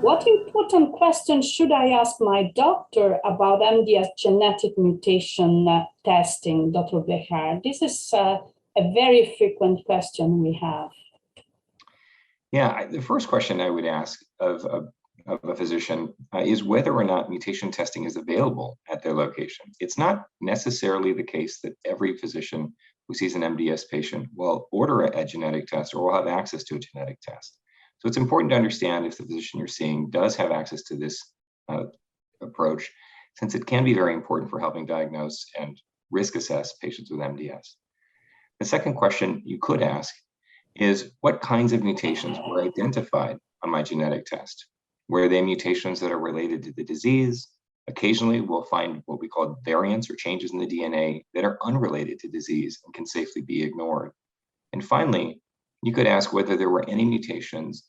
What important questions should I ask my doctor about MDS genetic mutation testing, Dr. Bejar? This is a very frequent question we have. Yeah, the first question I would ask of a physician is whether or not mutation testing is available at their location. It's not necessarily the case that every physician who sees an MDS patient will order a genetic test or will have access to a genetic test. So it's important to understand if the physician you're seeing does have access to this approach, since it can be very important for helping diagnose and risk assess patients with MDS. The second question you could ask is, what kinds of mutations were identified on my genetic test? Were they mutations that are related to the disease? Occasionally, we'll find what we call variants or changes in the DNA that are unrelated to disease and can safely be ignored. And finally, you could ask whether there were any mutations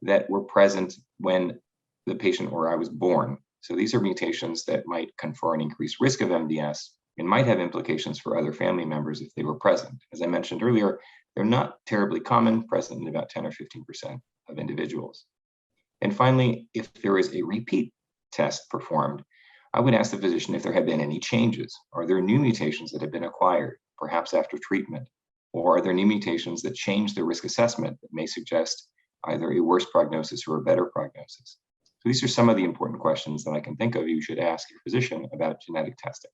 that were present when the patient or I was born. So these are mutations that might confer an increased risk of MDS and might have implications for other family members if they were present. As I mentioned earlier, they're not terribly common, present in about 10 or 15% of individuals. And finally, if there is a repeat test performed, I would ask the physician if there have been any changes. Are there new mutations that have been acquired, perhaps after treatment? Or are there new mutations that change the risk assessment that may suggest either a worse prognosis or a better prognosis? So these are some of the important questions that I can think of you should ask your physician about genetic testing.